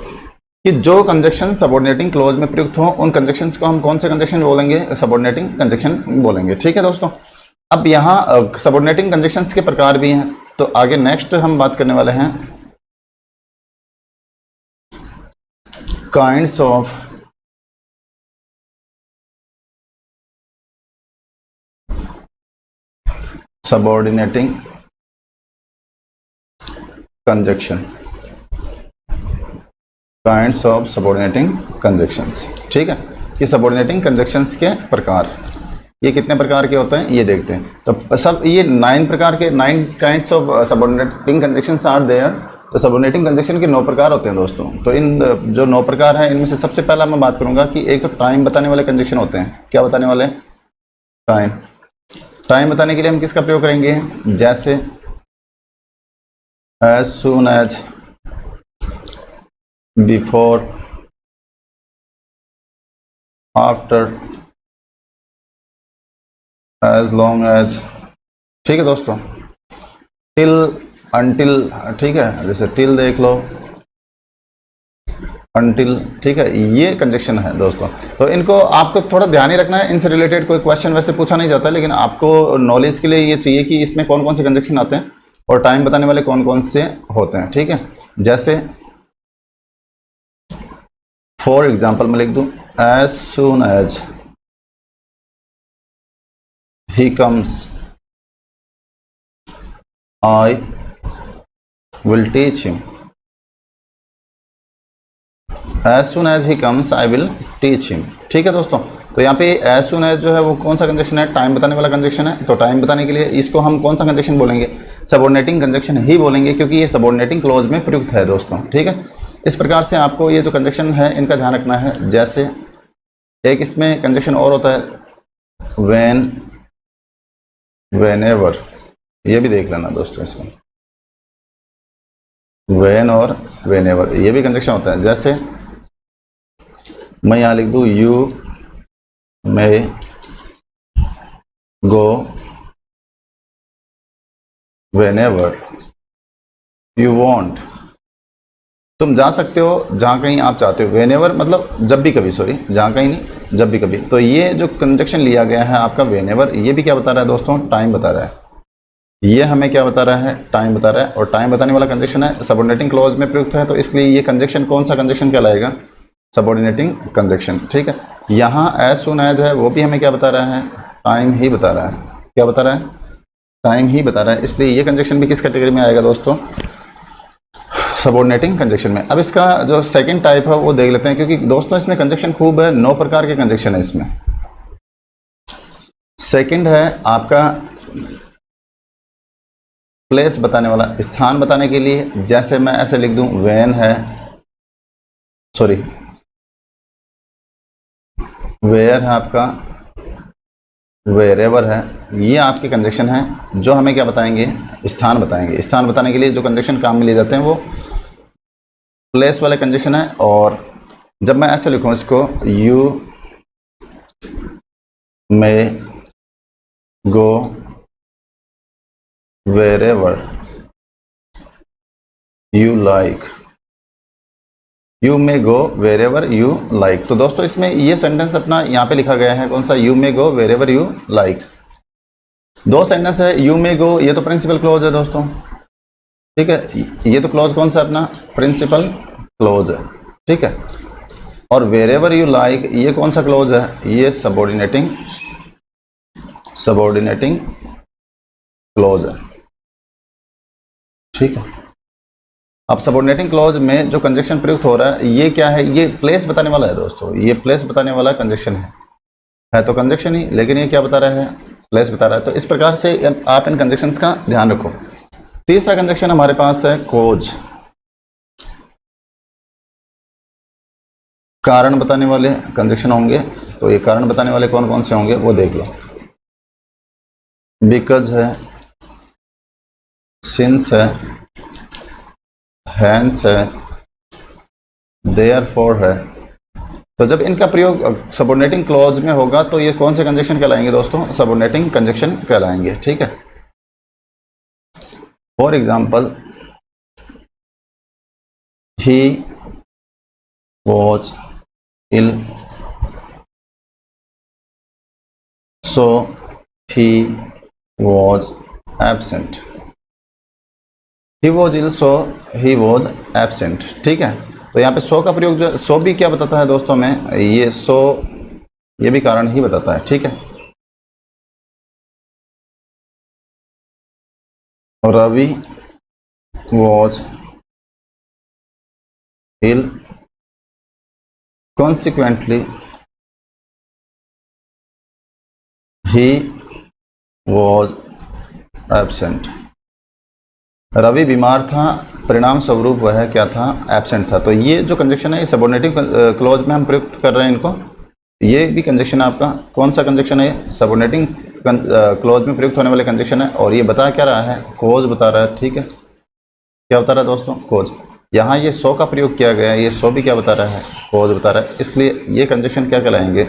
कि जो कंजक्शन सबऑर्डिनेटिंग क्लोज में प्रयुक्त हो, उन कंजक्शंस को हम कौन से कंजक्शन बोलेंगे? सबऑर्डिनेटिंग कंजक्शन बोलेंगे। ठीक है दोस्तों। अब यहाँ सबऑर्डिनेटिंग कंजक्शंस के प्रकार भी हैं, तो आगे नेक्स्ट हम बात करने वाले हैं kinds of subordinating conjunction. Kinds of subordinating conjunctions. ठीक है, कि सबऑर्डिनेटिंग कंजक्शंस के प्रकार, ये कितने प्रकार के होते हैं ये देखते हैं। तो सब ये 9 प्रकार के 9 kinds of subordinating conjunctions are there. तो सबऑर्डिनेटिंग कंजक्शन के 9 प्रकार होते हैं दोस्तों। तो इन जो 9 प्रकार हैं, इनमें से सबसे पहला मैं बात करूंगा कि एक तो टाइम बताने वाले कंजक्शन होते हैं। क्या बताने वाले? टाइम। टाइम बताने के लिए हम किसका प्रयोग करेंगे? जैसे as soon as, before, after, as long as. ठीक है दोस्तों। Till, until. ठीक है, जैसे टिल देख लो, अनटिल। ठीक है, ये कंजक्शन है दोस्तों। तो इनको आपको थोड़ा ध्यान ही रखना है। इनसे रिलेटेड कोई क्वेश्चन वैसे पूछा नहीं जाता, लेकिन आपको नॉलेज के लिए ये चाहिए कि इसमें कौन कौन से कंजक्शन आते हैं और टाइम बताने वाले कौन कौन से होते हैं। ठीक है, जैसे फॉर एग्जाम्पल मैं लिख दूं, as soon as he comes I will teach him. As soon as he comes I will teach him. ठीक है दोस्तों। तो यहाँ पे एज सून एज जो है वो कौन सा कंजक्शन है? टाइम बताने वाला कंजक्शन है। तो टाइम बताने के लिए इसको हम कौन सा कंजक्शन बोलेंगे? सबऑर्डिनेटिंग कंजक्शन ही बोलेंगे, क्योंकि ये सबऑर्डिनेटिंग क्लोज में प्रयुक्त है दोस्तों। ठीक है, इस प्रकार से आपको ये जो कंजक्शन है इनका ध्यान रखना है। जैसे एक इसमें कंजक्शन और होता है व्हेन, व्हेनेवर। ये भी देख लेना दोस्तों, इसमें व्हेन और व्हेनेवर ये भी कंजक्शन होता है। जैसे मैं यहाँ लिख दूँ, you may go whenever you want. तुम जा सकते हो जहाँ कहीं आप चाहते हो। व्हेनेवर मतलब जब भी कभी, सॉरी, जहाँ कहीं नहीं, जब भी कभी। तो ये जो कंजक्शन लिया गया है आपका व्हेनेवर, ये भी क्या बता रहा है दोस्तों? टाइम बता रहा है। ये हमें क्या बता रहा है? टाइम बता रहा है। और टाइम बताने वाला कंजक्शन है, सबऑर्डिनेटिंग क्लॉज में प्रयुक्त है, तो इसलिए ये कंजक्शन कौन सा कंजक्शन कहलाएगा? Subordinating conjunction. ठीक है, यहाँ एज सून एज है, वो भी हमें क्या बता रहा है? टाइम ही बता रहा है। क्या बता रहा है? टाइम ही बता रहा है। इसलिए ये कंजक्शन भी किस कैटेगरी में आएगा दोस्तों? सबऑर्डिनेटिंग कंजक्शन में। अब इसका जो सेकंड टाइप है वो देख लेते हैं, क्योंकि दोस्तों इसमें कंजक्शन खूब है, 9 प्रकार के कंजक्शन है इसमें। सेकंड है आपका प्लेस बताने वाला, स्थान बताने के लिए, जैसे मैं ऐसे लिख दूं व्हेन है, सॉरी वेयर है आपका, वेरेवर है, ये आपके कंजक्शन हैं जो हमें क्या बताएंगे, स्थान बताएंगे। स्थान बताने के लिए जो कंजक्शन काम में लिए जाते हैं वो प्लेस वाले कंजक्शन है। और जब मैं ऐसे लिखूं इसको, you may go wherever you like, you may go wherever you like. तो दोस्तों इसमें ये सेंटेंस अपना यहाँ पे लिखा गया है, कौन सा, you may go wherever you like. दो सेंटेंस है, यू मे गो ये तो प्रिंसिपल क्लोज है दोस्तों, ठीक है, ये तो क्लोज कौन सा अपना, प्रिंसिपल क्लोज है, ठीक है। और वेरेवर यू लाइक ये कौन सा क्लोज है, ये सबऑर्डिनेटिंग क्लोज है, ठीक है। अब सबऑर्डिनेटिंग क्लॉज में जो कंजक्शन प्रयुक्त हो रहा है ये क्या है, ये प्लेस बताने वाला है दोस्तों, ये प्लेस बताने वाला कंजक्शन है तो कंजक्शन ही, लेकिन ये क्या बता रहा है, प्लेस बता रहा है। तो इस प्रकार से आप इन कंजक्शंस का ध्यान रखो। तीसरा कंजक्शन हमारे पास है कोज, कारण बताने वाले कंजक्शन होंगे। तो ये कारण बताने वाले कौन कौन से होंगे वो देख लो, बिकॉज है, सिंस है, हैंस है, देयरफॉर है। तो जब इनका प्रयोग सबऑर्डिनेटिंग क्लॉज में होगा तो ये कौन से कंजक्शन कहलाएंगे दोस्तों, सबऑर्डिनेटिंग कंजक्शन कहलाएंगे, ठीक है। For example, he was ill, so he was absent, he was ill so he was absent, ठीक है। तो यहाँ पे सो का प्रयोग जो, सो भी क्या बताता है दोस्तों में, ये सो ये भी कारण ही बताता है, ठीक है। Ravi was ill, consequently he was absent. Ravi बीमार था, परिणाम स्वरूप वह क्या था, एब्सेंट था। तो ये जो कंजक्शन है ये सबऑर्डिनेटिंग क्लॉज में हम प्रयुक्त कर रहे हैं इनको। ये भी कंजक्शन आपका कौन सा कंजक्शन है, सबऑर्डिनेटिंग क्लॉज में प्रयुक्त होने वाले कंजक्शन है। और ये बता क्या रहा है, कोज बता रहा है, ठीक है। क्या बता रहा है दोस्तों, कोज। यहाँ ये सो का प्रयोग किया गया है, ये सो भी क्या बता रहा है, कोज बता रहा है। इसलिए ये कंजक्शन क्या कहलाएंगे,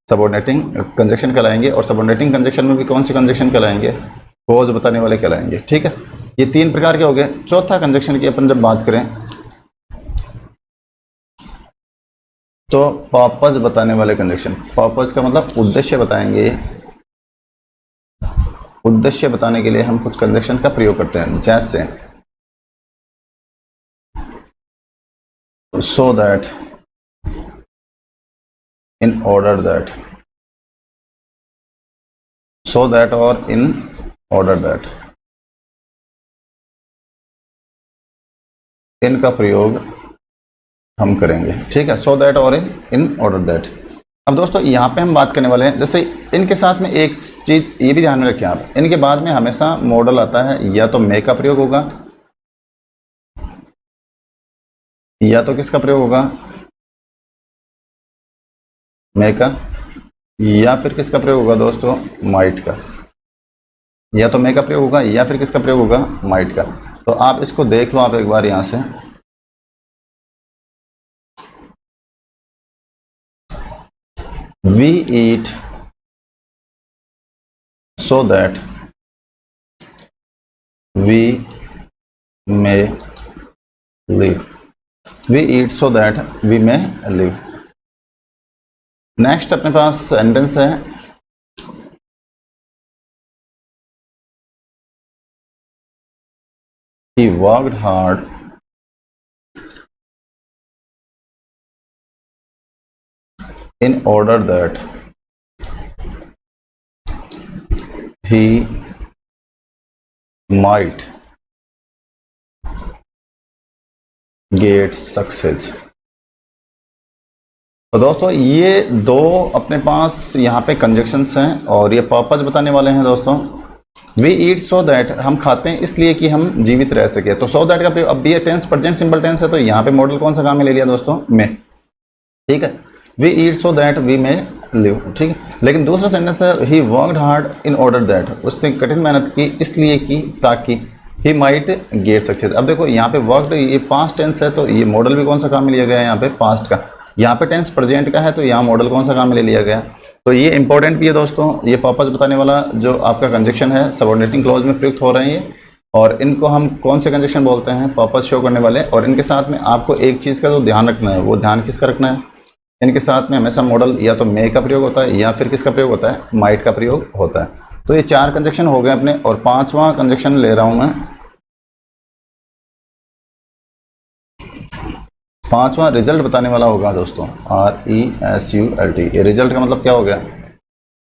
सबऑर्डिनेटिंग कंजक्शन कहलाएंगे। और सबऑर्डिनेटिंग कंजक्शन में भी कौन से कंजक्शन कहलाएंगे, कोज बताने वाले कहलाएंगे, ठीक है। ये तीन प्रकार के हो गए। चौथा कंजक्शन की अपन जब बात करें तो पर्पज बताने वाले कंजक्शन, पर्पज का मतलब उद्देश्य बताएंगे। उद्देश्य बताने के लिए हम कुछ कंजक्शन का प्रयोग करते हैं, जैसे so that, in order that, so that और इन ऑर्डर दैट, इनका प्रयोग हम करेंगे, ठीक है। सो दैट और इन ऑर्डर दैट। अब दोस्तों यहाँ पे हम बात करने वाले हैं, जैसे इनके साथ में एक चीज ये भी ध्यान में रखें आप, इनके बाद में हमेशा मॉडल आता है, या तो मे का प्रयोग होगा, या तो किसका प्रयोग होगा, मे का, या फिर किसका प्रयोग होगा दोस्तों, माइट का। या तो मे का प्रयोग होगा या फिर किसका प्रयोग होगा, माइट का। तो आप इसको देख लो आप एक बार यहां से, we eat so that we may live, we eat so that we may live. Next अपने पास सेंटेंस है, he worked hard in order that he might get success। तो दोस्तों ये दो अपने पास यहाँ पे कंजक्शंस हैं और ये पर्पस बताने वाले हैं दोस्तों। वी ईट सो दैट, हम खाते हैं इसलिए कि हम जीवित रह सके। तो सो दैट का प्रयोग, अब ये टेंस प्रेजेंट सिंपल टेंस है तो यहाँ पे मॉडल कौन सा काम में ले लिया दोस्तों, में। ठीक है, we eat so that we may live. ठीक है, लेकिन दूसरा सेंटेंस है he worked hard in order that, उसने कठिन मेहनत की इसलिए की ताकि ही माइट गेट सक्सेस। अब देखो यहाँ पे वर्कड ये पास्ट टेंस है तो ये मॉडल भी कौन सा काम में लिया गया है यहाँ पे, पास्ट का। यहाँ पे टेंस प्रेजेंट का है तो यहाँ मॉडल कौन सा काम में ले लिया गया। तो ये इंपॉर्टेंट भी है दोस्तों, ये पर्पस बताने वाला जो आपका कंजक्शन है सबऑर्डिनेटिंग क्लॉज में प्रयुक्त हो रहे हैं ये, और इनको हम कौन से कंजक्शन बोलते हैं, पर्पस शो करने वाले। और इनके साथ में आपको एक चीज़ का जो ध्यान रखना है, वो ध्यान किसका रखना है, इनके साथ में हमेशा मॉडल या तो मे का प्रयोग होता है या फिर किसका प्रयोग होता है, माइट का प्रयोग होता है। तो ये 4 कंजक्शन हो गए अपने, और 5वां कंजक्शन ले रहा हूं मैं। 5वां रिजल्ट बताने वाला होगा दोस्तों, RESULT। ये रिजल्ट का मतलब क्या हो गया,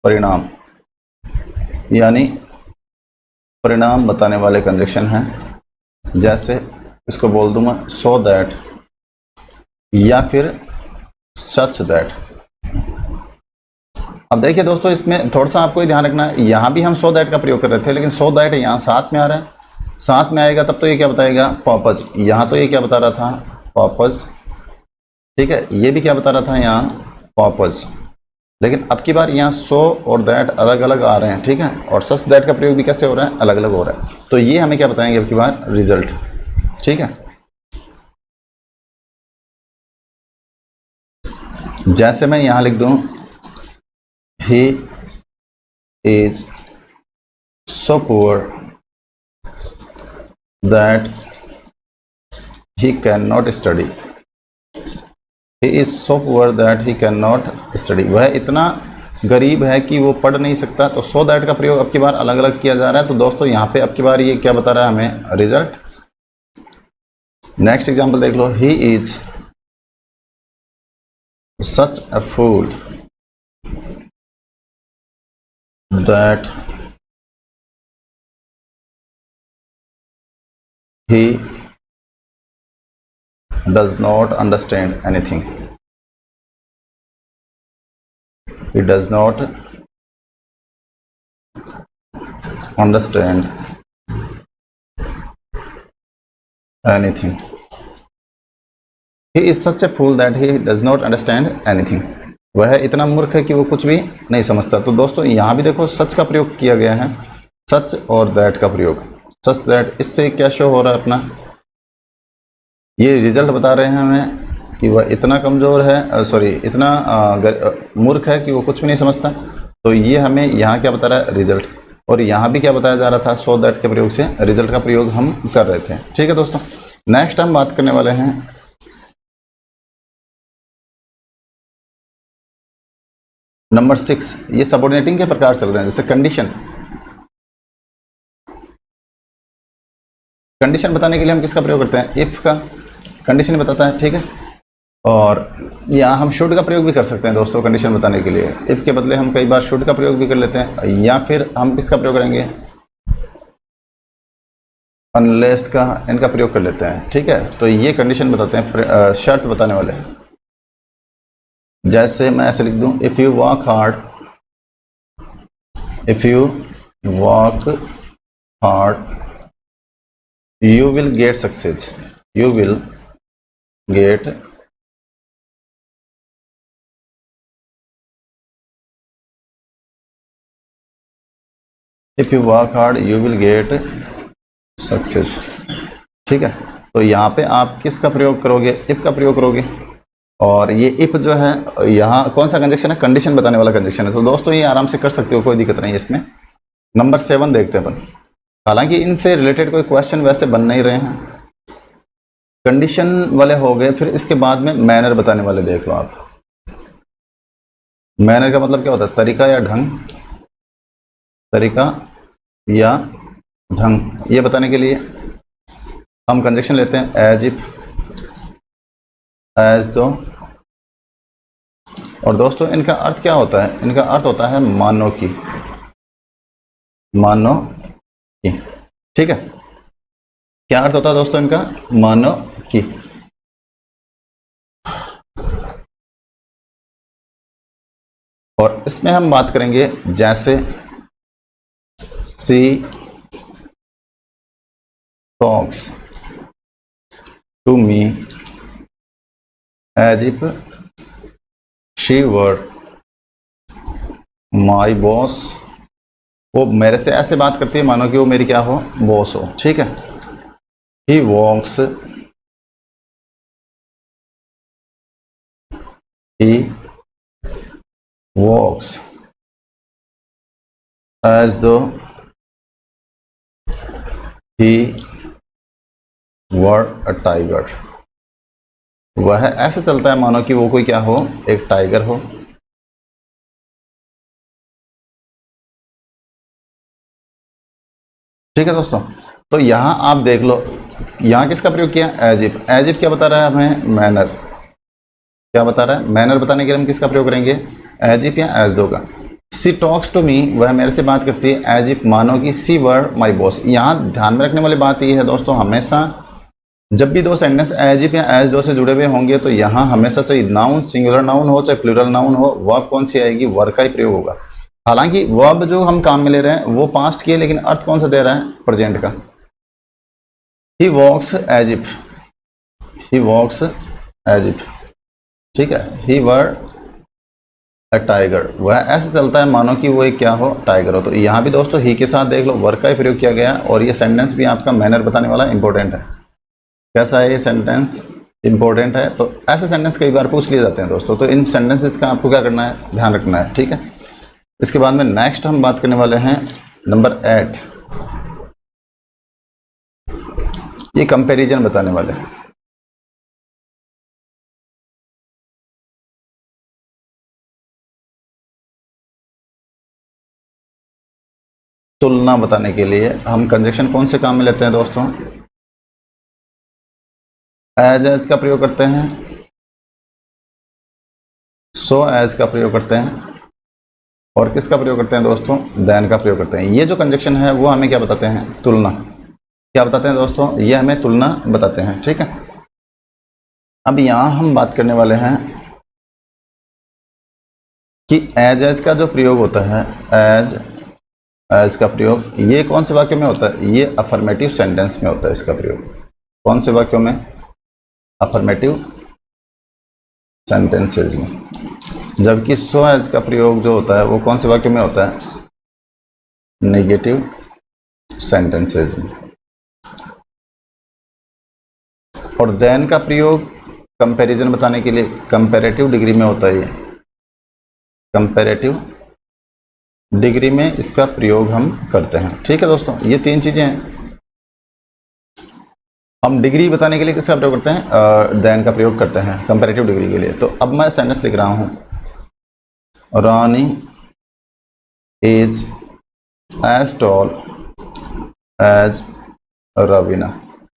परिणाम, यानी परिणाम बताने वाले कंजक्शन हैं। जैसे इसको बोल दूं मैं सो दैट या फिर सच दैट। अब देखिए दोस्तों इसमें थोड़ा सा आपको ध्यान रखना है, यहाँ भी हम सो दैट का प्रयोग कर रहे थे लेकिन सो दैट यहाँ साथ में आ रहा है, साथ में आएगा तब तो ये क्या बताएगा, पर्पस। यहाँ तो ये क्या बता रहा था, पर्पस। ठीक है, ये भी क्या बता रहा था यहाँ, पर्पस। लेकिन अब की बार यहाँ सो और दैट अलग अलग आ रहे हैं। ठीक है, और सच दैट का प्रयोग भी कैसे हो रहा है, अलग अलग हो रहा है। तो ये हमें क्या बताएंगे अब की बार, रिजल्ट। ठीक है, जैसे मैं यहाँ लिख दूं he is so poor that he cannot study, he is so poor that he cannot study, वह इतना गरीब है कि वो पढ़ नहीं सकता। तो सो दैट का प्रयोग अब की बार अलग अलग किया जा रहा है। तो दोस्तों यहाँ पे अब की बार ये क्या बता रहा है हमें, रिजल्ट। नेक्स्ट एग्जांपल देख लो, he is such a fool that he does not understand anything, he does not understand anything, he is such a fool that he does not understand anything, वह इतना मूर्ख है कि वो कुछ भी नहीं समझता। तो दोस्तों यहाँ भी देखो सच का प्रयोग किया गया है, सच और दैट का प्रयोग, सच दैट। इससे क्या शो हो रहा है अपना, ये रिजल्ट बता रहे हैं हमें कि वह इतना कमज़ोर है, सॉरी इतना मूर्ख है कि वो कुछ भी नहीं समझता। तो ये हमें यहाँ क्या बता रहा है, रिजल्ट। और यहाँ भी क्या बताया जा रहा था, सो दैट के प्रयोग से रिजल्ट का प्रयोग हम कर रहे थे। ठीक है दोस्तों, नेक्स्ट हम बात करने वाले हैं नंबर 6। ये सबऑर्डिनेटिंग के प्रकार चल रहे हैं, जैसे कंडीशन। कंडीशन बताने के लिए हम किसका प्रयोग करते हैं, इफ का। कंडीशन बताता है, ठीक है। और यहाँ हम शुड का प्रयोग भी कर सकते हैं दोस्तों कंडीशन बताने के लिए। इफ के बदले हम कई बार शुड का प्रयोग भी कर लेते हैं, या फिर हम किसका प्रयोग करेंगे, अनलेस का, इनका प्रयोग कर लेते हैं। ठीक है, तो ये कंडीशन बताते हैं, शर्त बताने वाले हैं। जैसे मैं ऐसे लिख दूं, if you work hard, if you work hard you will get success, you will get if you work hard you will get success। ठीक है, तो यहाँ पे आप किसका प्रयोग करोगे, इफ का प्रयोग करोगे। और ये इफ जो है यहाँ कौन सा कंजक्शन है, कंडीशन बताने वाला कंजक्शन है। तो दोस्तों ये आराम से कर सकते हो, कोई दिक्कत नहीं है इसमें। नंबर 7 देखते हैं अपन, हालांकि इनसे रिलेटेड कोई क्वेश्चन वैसे बन नहीं रहे हैं। कंडीशन वाले हो गए, फिर इसके बाद में मैनर बताने वाले देख लो आप। मैनर का मतलब क्या होता है, तरीका या ढंग, तरीका या ढंग। ये बताने के लिए हम कंजक्शन लेते हैं एज इफ, एज दो। और दोस्तों इनका अर्थ क्या होता है, इनका अर्थ होता है मानो की, मानो की। ठीक है, क्या अर्थ होता है दोस्तों इनका, मानो की। और इसमें हम बात करेंगे जैसे she talks to me as if she were my boss. वो मेरे से ऐसे बात करती है मानो कि वो मेरी क्या हो, बॉस हो। ठीक है। ही वॉक्स as though he were a tiger। वह ऐसे चलता है मानो कि वो कोई क्या हो, एक टाइगर हो। ठीक है दोस्तों, तो यहां आप देख लो, यहां किसका प्रयोग किया, एज इफ। एज इफ क्या बता रहा है हमें, मैनर। क्या बता रहा है, मैनर बताने के लिए हम किसका प्रयोग करेंगे, एज इफ या एज दो का। सी टॉक्स टू मी, वह मेरे से बात करती है, एज इफ मानो कि सी वर माई बॉस। यहाँ ध्यान में रखने वाली बात यह है दोस्तों, हमेशा जब भी दो सेंटेंस एज इफ या एज दो से जुड़े हुए होंगे तो यहाँ हमेशा चाहे नाउन सिंगुलर नाउन हो चाहे प्लूरल नाउन हो, वर्ब कौन सी आएगी, वर्ब का ही प्रयोग होगा। हालांकि वर्ब जो हम काम में ले रहे हैं वो पास्ट की है, लेकिन अर्थ कौन सा दे रहा है, प्रेजेंट का। He walks as if, he walks as if. ठीक है। ही वर अ टाइगर, वह ऐसे चलता है मानो कि वो एक क्या हो, टाइगर हो। तो यहाँ भी दोस्तों ही के साथ देख लो वर्ब का ही प्रयोग किया गया, और ये सेंटेंस भी आपका मैनर बताने वाला इंपॉर्टेंट है। कैसा है ये सेंटेंस, इंपॉर्टेंट है। तो ऐसे सेंटेंस कई बार पूछ लिए जाते हैं दोस्तों, तो इन सेंटेंसेस का आपको क्या करना है, ध्यान रखना है। ठीक है। इसके बाद में नेक्स्ट हम बात करने वाले हैं नंबर 8, ये कंपैरिजन बताने वाले हैं। तुलना बताने के लिए हम कंजक्शन कौन से काम में लेते हैं दोस्तों, एज का प्रयोग करते हैं, सो एज का प्रयोग करते हैं, और किसका प्रयोग करते हैं दोस्तों, देन का प्रयोग करते हैं। ये जो कंजक्शन है वो हमें क्या बताते हैं, तुलना। क्या बताते हैं दोस्तों, ये हमें तुलना बताते हैं। ठीक है। अब यहां हम बात करने वाले हैं कि एज का जो प्रयोग होता है, एज का प्रयोग ये कौन से वाक्य में होता है, ये अफर्मेटिव सेंटेंस में होता है इसका प्रयोग। कौन से वाक्यों में, अफर्मेटिव सेंटेंसेज में। जबकि सो एज का प्रयोग जो होता है वो कौन से वाक्यों में होता है, नेगेटिव सेंटेंसेज में। और देन का प्रयोग कंपैरिजन बताने के लिए कंपैरेटिव डिग्री में होता है। ये कंपैरेटिव डिग्री में इसका प्रयोग हम करते हैं। ठीक है दोस्तों, ये तीन चीजें हैं। हम डिग्री बताने के लिए किसका प्रयोग करते हैं, देन का प्रयोग करते हैं कंपैरेटिव डिग्री के लिए। तो अब मैं सेंटेंस लिख रहा हूं, Rani is as tall as Raveena.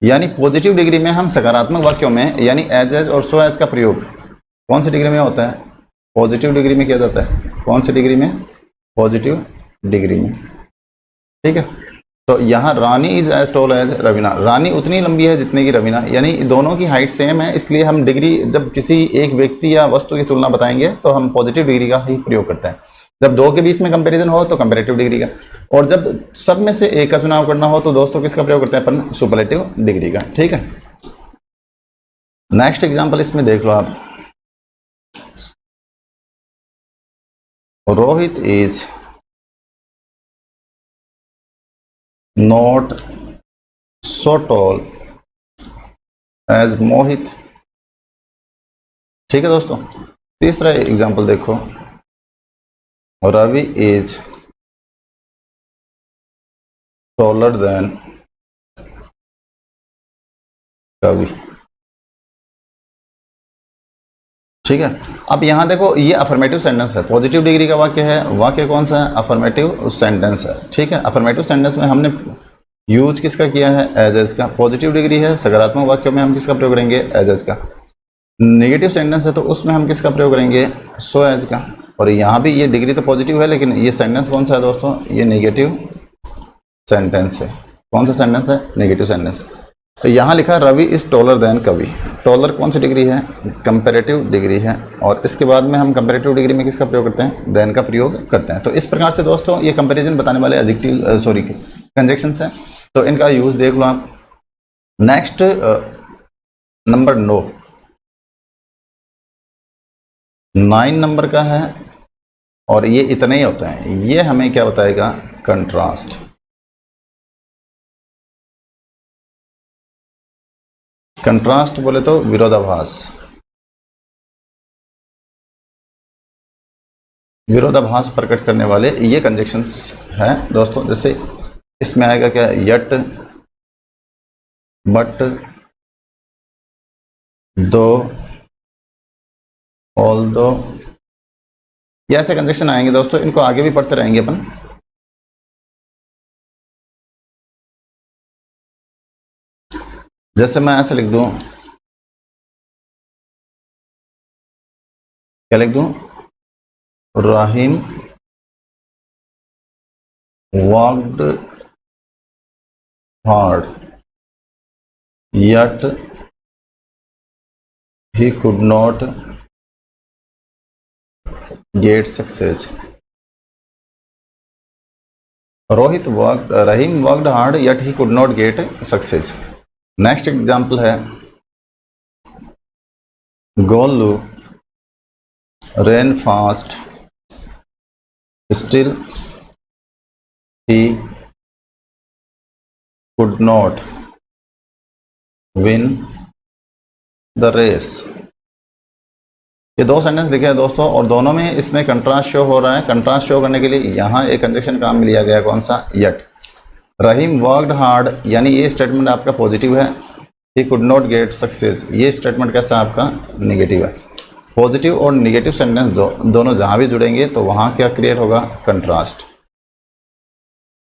यानी पॉजिटिव डिग्री में हम सकारात्मक वाक्यों में यानी एज और सो एज का प्रयोग कौन सी डिग्री में होता है, पॉजिटिव डिग्री में किया जाता है। कौन सी डिग्री में, पॉजिटिव डिग्री में। ठीक है। तो यहाँ Rani is as tall as Raveena, Rani उतनी लंबी है जितनी की रवीना, यानी दोनों की हाइट सेम है, इसलिए हम डिग्री जब किसी एक व्यक्ति या वस्तु की तुलना बताएंगे तो हम पॉजिटिव डिग्री का ही प्रयोग करते हैं। जब दो के बीच में कंपैरिजन हो तो कंपैरेटिव डिग्री का, और जब सब में से एक का चुनाव करना हो तो दोस्तों किसका प्रयोग करते हैं अपन, सुपरलेटिव डिग्री का। ठीक है। नेक्स्ट एग्जांपल इसमें देख लो आप, Rohit is not so tall as Mohit. ठीक है दोस्तों। तीसरा एग्जांपल देखो, रवि इज टॉलर देन कवि। ठीक है। अब यहां देखो ये अफर्मेटिव सेंटेंस है, पॉजिटिव डिग्री का वाक्य है। वाक्य कौन सा है, अफर्मेटिव सेंटेंस है। ठीक है। अफर्मेटिव सेंटेंस में हमने यूज किसका किया है, एज का। पॉजिटिव डिग्री है, सकारात्मक वाक्यों में हम किसका प्रयोग करेंगे, एज का। नेगेटिव सेंटेंस है तो उसमें हम किसका प्रयोग करेंगे, सो एज का। और यहाँ भी ये डिग्री तो पॉजिटिव है, लेकिन ये सेंटेंस कौन सा है दोस्तों, ये नेगेटिव सेंटेंस है। कौन सा सेंटेंस है, नेगेटिव सेंटेंस। तो यहाँ लिखा रवि इज टॉलर देन कवि। टॉलर कौन सी डिग्री है? कंपैरेटिव डिग्री है। और इसके बाद में हम कंपैरेटिव डिग्री में किसका प्रयोग करते हैं? देन का प्रयोग करते हैं। तो इस प्रकार से दोस्तों ये कंपैरिजन बताने वाले एडजेक्टिव कंजक्शंस हैं, तो इनका यूज देख लो आप। नेक्स्ट नंबर 9 नंबर का है, और ये इतने ही होते हैं। ये हमें क्या बताएगा? कंट्रास्ट। कंट्रास्ट बोले तो विरोधाभास। विरोधाभास प्रकट करने वाले ये कंजक्शंस हैं दोस्तों। जैसे इसमें आएगा क्या? यट, बट, दो, ऑल्दो, ये ऐसे कंजक्शन आएंगे दोस्तों। इनको आगे भी पढ़ते रहेंगे अपन। जैसे मैं ऐसे लिख दूं, क्या लिख दूं? Rahim worked hard yet he could not get success. Rahim worked hard yet he could not get success. Next example है Golu ran fast, still he could not win the race. ये दो सेंटेंस लिखे हैं दोस्तों, और दोनों में इसमें कंट्रास्ट शो हो रहा है। कंट्रास्ट शो करने के लिए यहाँ एक कंजक्शन काम लिया गया, कौन सा? यट। रहीम वर्कड हार्ड, यानी ये स्टेटमेंट आपका पॉजिटिव है। He could not get success, ये स्टेटमेंट कैसा आपका? निगेटिव है। पॉजिटिव और निगेटिव सेंटेंस दोनों जहाँ भी जुड़ेंगे तो वहाँ क्या क्रिएट होगा? कंट्रास्ट।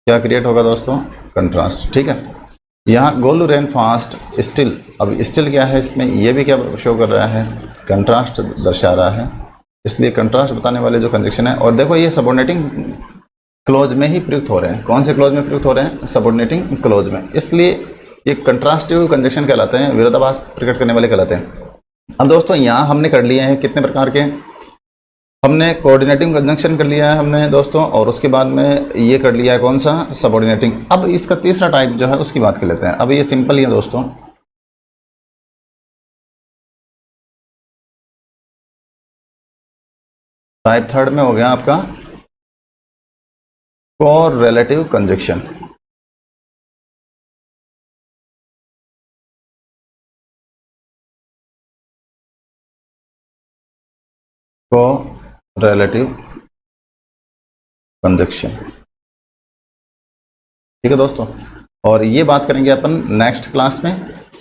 क्या क्रिएट होगा दोस्तों? कंट्रास्ट। ठीक है। यहाँ गोलू रैन फास्ट, स्टिल, अब स्टिल क्या है इसमें? ये भी क्या शो कर रहा है? कंट्रास्ट दर्शा रहा है। इसलिए कंट्रास्ट बताने वाले जो कंजक्शन है, और देखो ये सबऑर्डिनेटिंग क्लोज में ही प्रयुक्त हो रहे हैं। कौन से क्लोज में प्रयुक्त हो रहे हैं? सबऑर्डिनेटिंग क्लोज में। इसलिए ये कंट्रास्टिव कंजक्शन कहलाते हैं, विरोधाभास प्रकट करने वाले कहलाते हैं। अब दोस्तों यहाँ हमने कर लिए हैं कितने प्रकार के? हमने कोऑर्डिनेटिंग कंजंक्शन कर लिया है हमने दोस्तों, और उसके बाद में ये कर लिया है कौन सा? सबऑर्डिनेटिंग। अब इसका तीसरा टाइप जो है उसकी बात कर लेते हैं। अब ये सिंपल ही है दोस्तों। टाइप थर्ड में हो गया आपका कोरिलेटिव कंजंक्शन। कोरिलेटिव कंजंक्शन, ठीक है दोस्तों। और ये बात करेंगे अपन नेक्स्ट क्लास में।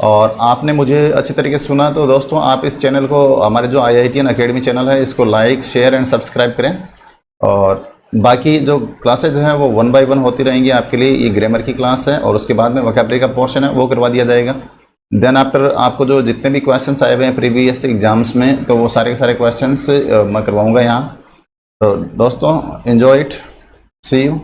और आपने मुझे अच्छी तरीके से सुना तो दोस्तों आप इस चैनल को, हमारे जो IITN अकेडमी चैनल है, इसको लाइक, शेयर एंड सब्सक्राइब करें। और बाकी जो क्लासेज हैं वो 1 बाय 1 होती रहेंगी आपके लिए। ये ग्रामर की क्लास है, और उसके बाद में वोकैबुलरी का पोर्शन है वो करवा दिया जाएगा। देन आफ्टर आपको जो जितने भी क्वेश्चंस आए हुए हैं प्रीवियस एग्जाम्स में, तो वो सारे के सारे क्वेश्चंस मैं करवाऊँगा यहाँ। तो दोस्तों एंजॉय इट, सी यू।